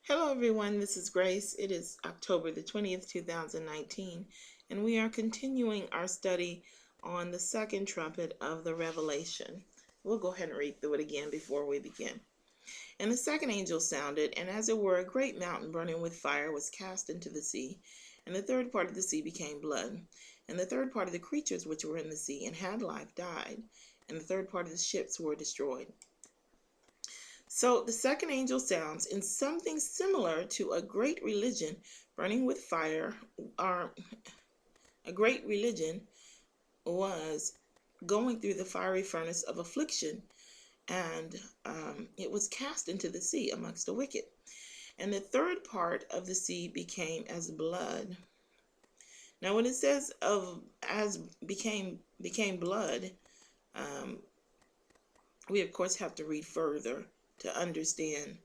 Hello everyone, this is Grace. It is October the 20th, 2019, and we are continuing our study on the second trumpet of the Revelation. We'll go ahead and read through it again before we begin. And the second angel sounded, and as it were, a great mountain burning with fire was cast into the sea, and the third part of the sea became blood, and the third part of the creatures which were in the sea and had life died, and the third part of the ships were destroyed. So the second angel sounds in something similar to a great religion burning with fire. A great religion was going through the fiery furnace of affliction, and it was cast into the sea amongst the wicked. And the third part of the sea became as blood. Now, when it says became blood, we of course have to read further to understand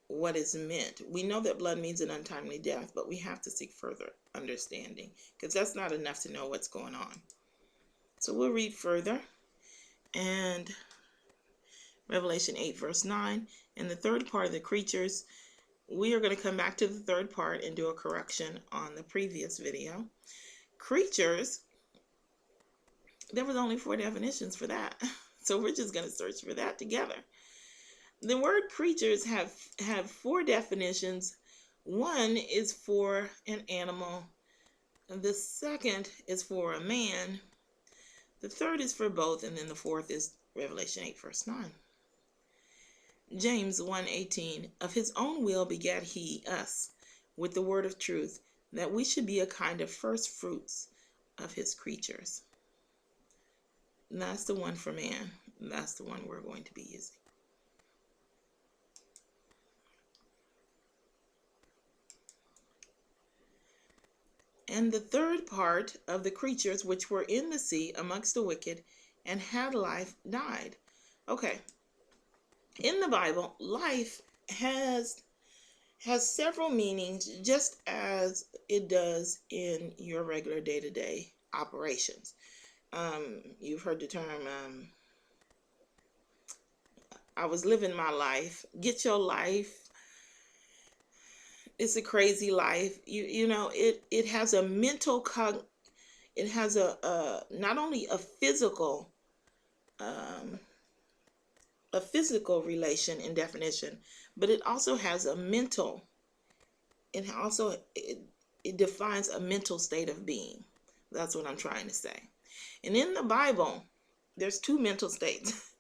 what is meant. We know that blood means an untimely death, but we have to seek further understanding because that's not enough to know what's going on. So we'll read further. And Revelation 8 verse 9, and the third part of the creatures, we are going to come back to the third part and do a correction on the previous video. Creatures, there was only 4 definitions for that. So we're just going to search for that together. The word creatures have 4 definitions. One is for an animal. The second is for a man. The third is for both. And then the fourth is Revelation 8 verse 9. James 1:18, of his own will begat he us with the word of truth, that we should be a kind of first fruits of his creatures. And that's the one for man. That's the one we're going to be using. And the third part of the creatures which were in the sea amongst the wicked and had life died. Okay. In the Bible, life has several meanings, just as it does in your regular day-to-day operations. You've heard the term, I was living my life. Get your life. It's a crazy life. You know, it has a mental it has not only a physical relation and definition, but it also has a mental. It defines a mental state of being. That's what I'm trying to say. And in the Bible, there's 2 mental states.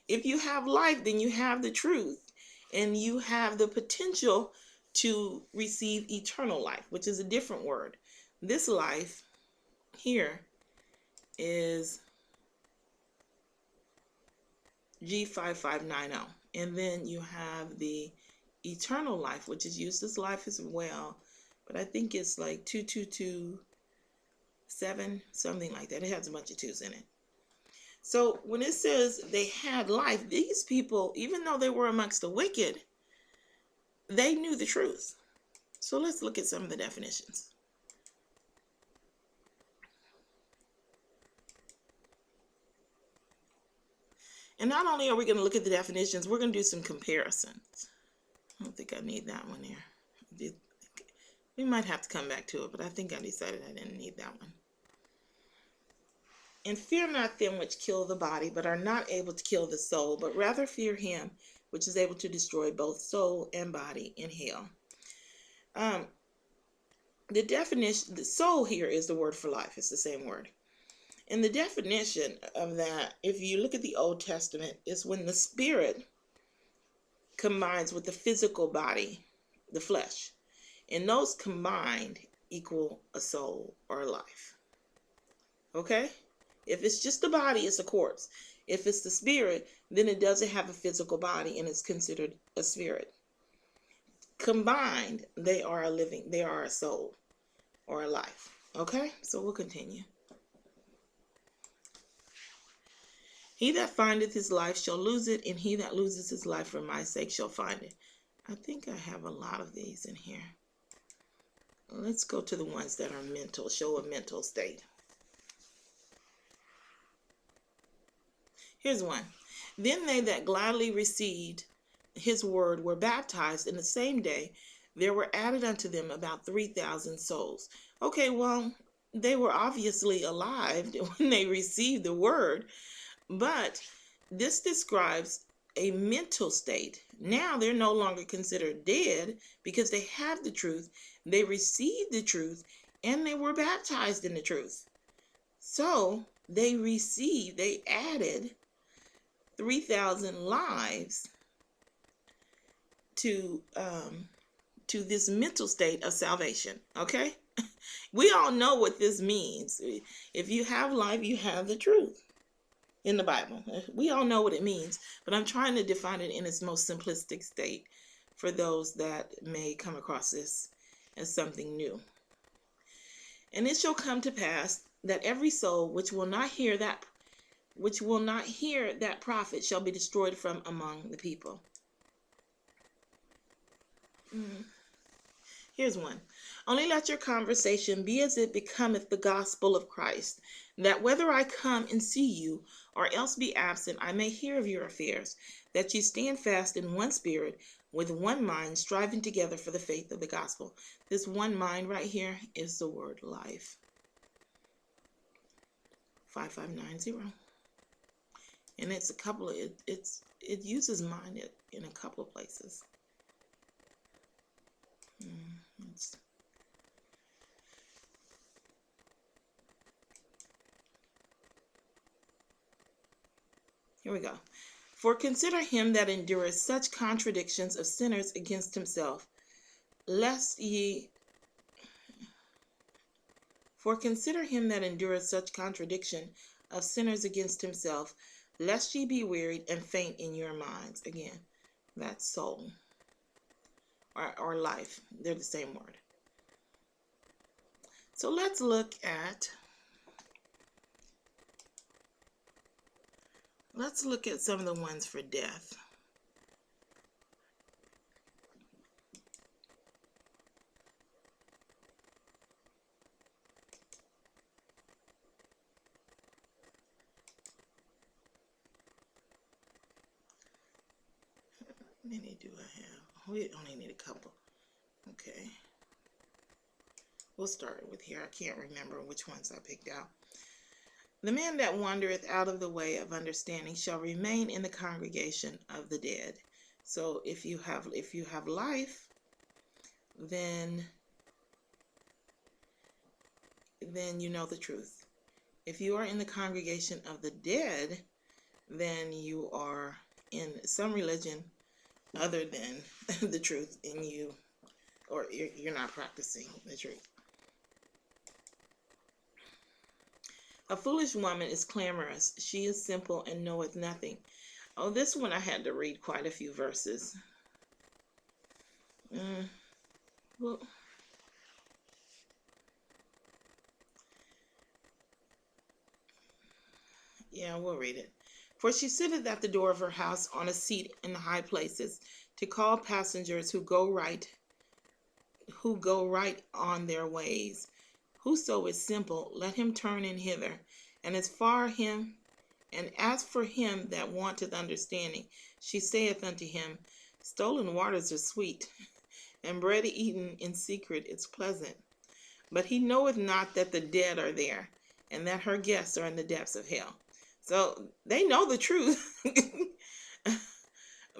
If you have life, then you have the truth, and you have the potential to receive eternal life, which is a different word. This life here is G5590. And then you have the eternal life, which is used as life as well. But I think it's like 2227, something like that. It has a bunch of 2s in it. So when it says they had life, these people, even though they were amongst the wicked, they knew the truth. So let's look at some of the definitions. And not only are we going to look at the definitions, we're going to do some comparisons. I don't think I need that one there. We might have to come back to it, but I think I decided I didn't need that one. And fear not them which kill the body, but are not able to kill the soul, but rather fear him which is able to destroy both soul and body in hell. The definition, the soul here is the word for life. It's the same word. And the definition of that, if you look at the Old Testament, is when the spirit combines with the physical body, the flesh. And those combined equal a soul or a life. Okay? If it's just the body, it's a corpse. If it's the spirit, then it doesn't have a physical body and it's considered a spirit. Combined, they are a soul or a life. Okay? So we'll continue. He that findeth his life shall lose it, and he that loses his life for my sake shall find it. I think I have a lot of these in here. Let's go to the ones that are mental, show a mental state. Here's one. Then they that gladly received his word were baptized in the same day, there were added unto them about 3,000 souls. Okay, well, they were obviously alive when they received the word, but this describes a mental state. Now they're no longer considered dead because they have the truth, they received the truth, and they were baptized in the truth. So they added 3,000 lives to this mental state of salvation. Okay, we all know what this means. If you have life, you have the truth in the Bible. We all know what it means, but I'm trying to define it in its most simplistic state for those that may come across this as something new. And it shall come to pass that every soul which will not hear that prophet shall be destroyed from among the people. Here's one. Only let your conversation be as it becometh the gospel of Christ, that whether I come and see you, or else be absent, I may hear of your affairs, that ye stand fast in one spirit, with one mind, striving together for the faith of the gospel. This one mind right here is the word life. 5590. And it's it uses mind in a couple of places. Here we go. For consider him that endureth such contradictions of sinners against himself, lest ye For consider him that endureth such contradiction of sinners against himself, lest ye be wearied and faint in your minds. Again, that's soul or life. They're the same word. So let's look at some of the ones for death. How many do I have? We only need a couple. Okay. We'll start with here. I can't remember which ones I picked out. The man that wandereth out of the way of understanding shall remain in the congregation of the dead. So if you have life, then you know the truth. If you are in the congregation of the dead, then you are in some religion other than the truth in you, or you're not practicing the truth. A foolish woman is clamorous. She is simple and knoweth nothing. Oh, this one I had to read quite a few verses. Well, yeah, we'll read it. For she sitteth at the door of her house on a seat in the high places, to call passengers who go right on their ways. Whoso is simple, let him turn in hither. And as for him that wanteth understanding, she saith unto him, stolen waters are sweet, and bread eaten in secret is pleasant. But he knoweth not that the dead are there, and that her guests are in the depths of hell. So they know the truth,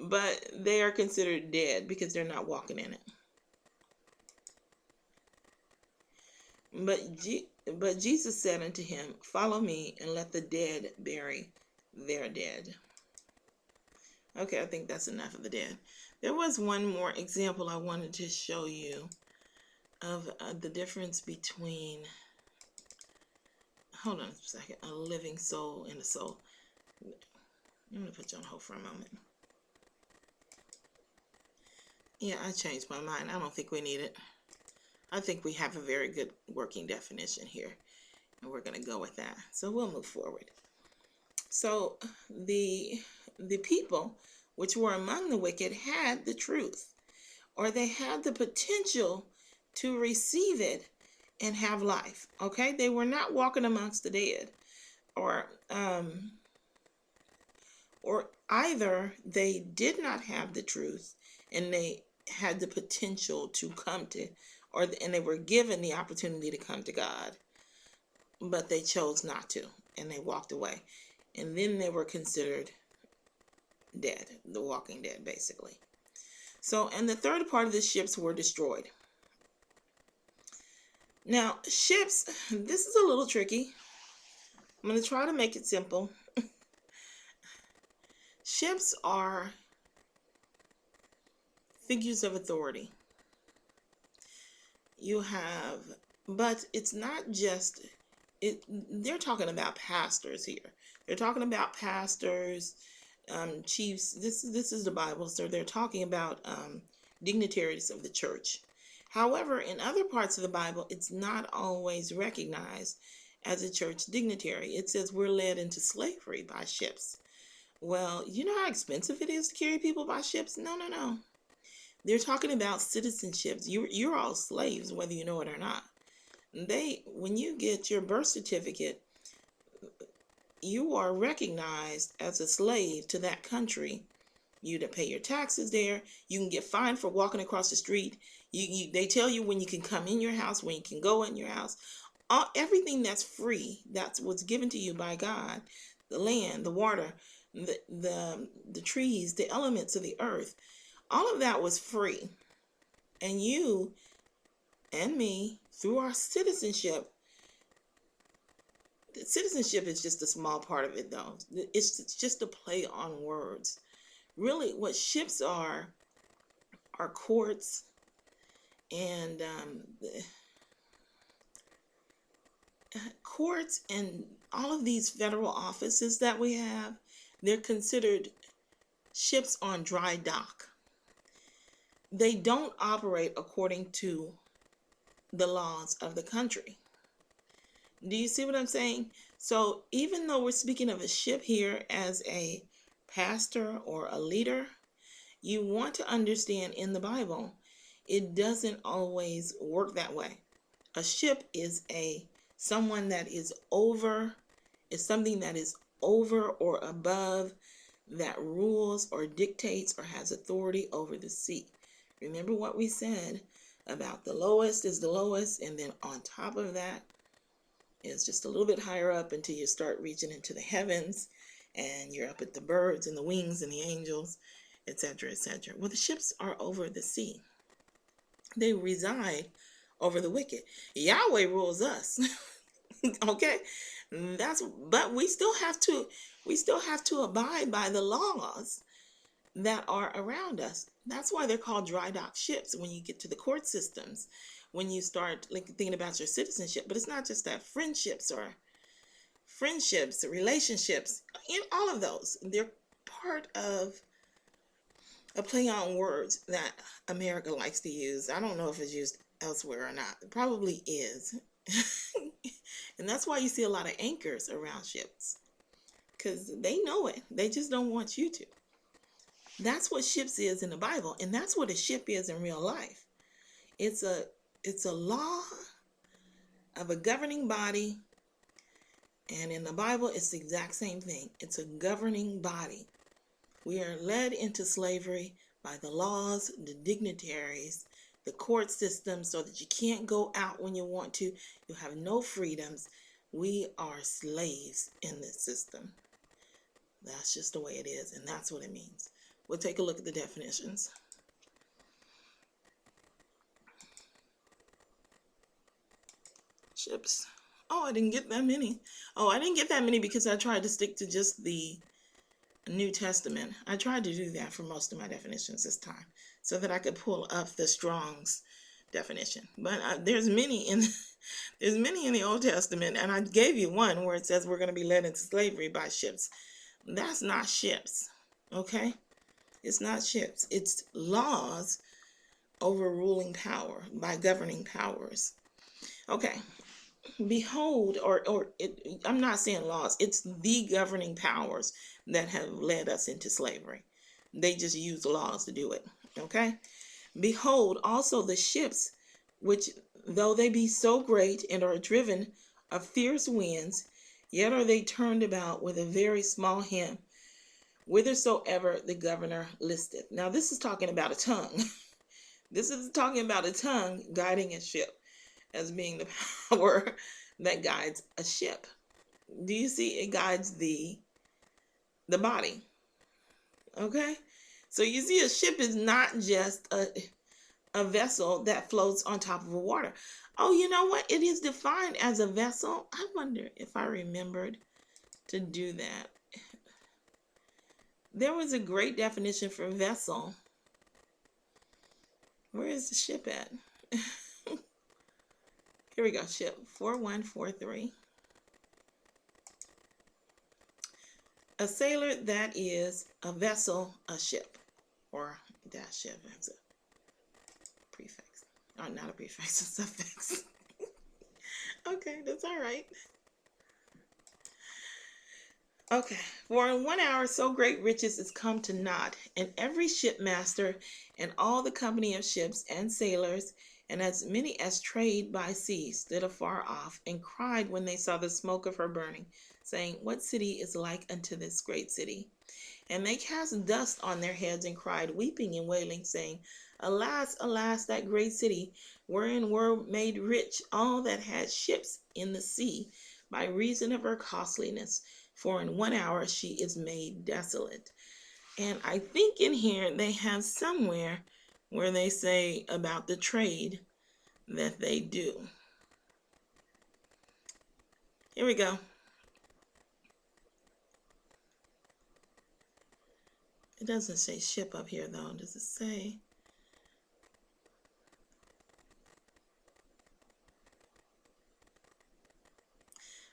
but they are considered dead because they're not walking in it. But Jesus said unto him, follow me, and let the dead bury their dead. Okay, I think that's enough of the dead. There was one more example I wanted to show you of the difference between, hold on a second, a living soul and a soul. I'm going to put you on hold for a moment. Yeah, I changed my mind. I don't think we need it. I think we have a very good working definition here, and we're going to go with that. So we'll move forward. So the people which were among the wicked had the truth, or they had the potential to receive it and have life. Okay, they were not walking amongst the dead, or Either they did not have the truth and they had the potential to come to, and they were given the opportunity to come to God, but they chose not to and they walked away. And then they were considered dead, the walking dead, basically. So, and the third part of the ships were destroyed. Now, ships, this is a little tricky. I'm going to try to make it simple. Ships are figures of authority. You have, but it's not just, they're talking about pastors here. They're talking about pastors, chiefs. This is the Bible, so they're talking about dignitaries of the church. However, in other parts of the Bible, it's not always recognized as a church dignitary. It says we're led into slavery by ships. Well, you know how expensive it is to carry people by ships? No. They're talking about citizenships. You're all slaves, whether you know it or not. When you get your birth certificate, you are recognized as a slave to that country. You to pay your taxes there. You can get fined for walking across the street. They tell you when you can come in your house, when you can go in your house. Everything that's free, that's what's given to you by God. The land, the water, the trees, the elements of the earth. All of that was free. And you and me, through our citizenship, citizenship is just a small part of it, though. It's just a play on words. Really, what ships are courts and courts and all of these federal offices that we have. They're considered ships on dry dock. They don't operate according to the laws of the country. Do you see what I'm saying? So even though we're speaking of a ship here as a pastor or a leader, you want to understand in the Bible, it doesn't always work that way. A ship is someone that is over, is something that is over or above, that rules or dictates or has authority over the sea. Remember what we said about the lowest is the lowest, and then on top of that is just a little bit higher up until you start reaching into the heavens and you're up at the birds and the wings and the angels, etc., etc. Well, the ships are over the sea. They reside over the wicked. Yahweh rules us. Okay? But we still have to abide by the laws that are around us. That's why they're called dry dock ships when you get to the court systems, when you start thinking about your citizenship. But it's not just that. Friendships, relationships, all of those, they're part of a play on words that America likes to use. I don't know if it's used elsewhere or not. It probably is. And that's why you see a lot of anchors around ships, because they know it. They just don't want you to. That's what ships is in the Bible, and that's what a ship is in real life. It's a law of a governing body, and in the Bible, it's the exact same thing. It's a governing body. We are led into slavery by the laws, the dignitaries, the court system, so that you can't go out when you want to. You have no freedoms. We are slaves in this system. That's just the way it is, and that's what it means. We'll take a look at the definitions. Ships. Oh, I didn't get that many. Oh, I didn't get that many because I tried to stick to just the New Testament. I tried to do that for most of my definitions this time so that I could pull up the Strong's definition. But there's many in the Old Testament, and I gave you one where it says we're going to be led into slavery by ships. That's not ships, okay? It's not ships. It's laws overruling power by governing powers. Okay. Behold, I'm not saying laws. It's the governing powers that have led us into slavery. They just use laws to do it. Okay. Behold, also the ships, which though they be so great and are driven of fierce winds, yet are they turned about with a very small helm, whithersoever the governor listeth. Now, this is talking about a tongue. This is talking about a tongue guiding a ship as being the power that guides a ship. Do you see? It guides the body. Okay? So you see, a ship is not just a vessel that floats on top of the water. Oh, you know what? It is defined as a vessel. I wonder if I remembered to do that. There was a great definition for vessel. Where is the ship at? Here we go, ship 4143. A sailor, that is a vessel, a ship, or that ship has a prefix. Oh, not a prefix, a suffix. Okay, that's all right. Okay, for in 1 hour so great riches is come to naught, and every shipmaster and all the company of ships and sailors, and as many as trade by sea, stood afar off, and cried when they saw the smoke of her burning, saying, What city is like unto this great city? And they cast dust on their heads and cried, weeping and wailing, saying, Alas, alas, that great city, wherein were made rich all that had ships in the sea, by reason of her costliness. For in 1 hour she is made desolate. And I think in here they have somewhere where they say about the trade that they do. Here we go. It doesn't say ship up here though. Does it say?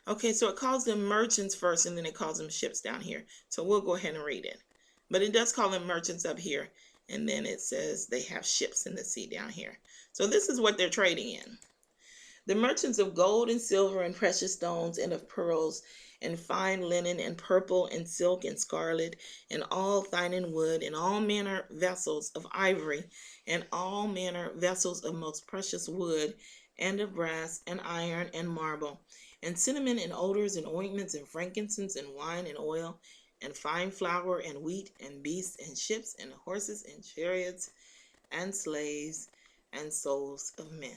Okay, so it calls them merchants first, and then it calls them ships down here. So we'll go ahead and read it. But it does call them merchants up here, and then it says they have ships in the sea down here. So this is what they're trading in. The merchants of gold and silver and precious stones and of pearls and fine linen and purple and silk and scarlet and all fine and wood and all manner vessels of ivory and all manner vessels of most precious wood and of brass and iron and marble and cinnamon and odors and ointments and frankincense and wine and oil and fine flour and wheat and beasts and ships and horses and chariots and slaves and souls of men.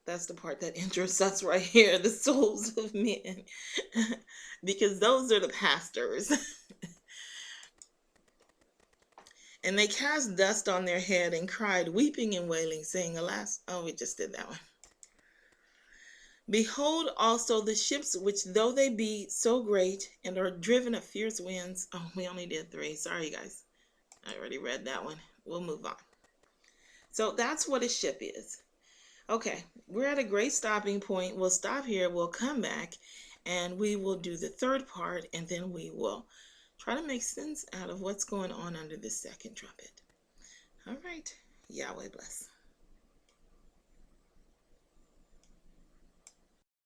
That's the part that interests us right here, the souls of men, because those are the pastors. And they cast dust on their head and cried, weeping and wailing, saying, Alas, oh, we just did that one. Behold also the ships, which though they be so great and are driven of fierce winds. Oh, we only did 3. Sorry, guys. I already read that one. We'll move on. So that's what a ship is. Okay, we're at a great stopping point. We'll stop here. We'll come back and we will do the third part, and then we will try to make sense out of what's going on under the second trumpet. All right. Yahweh bless.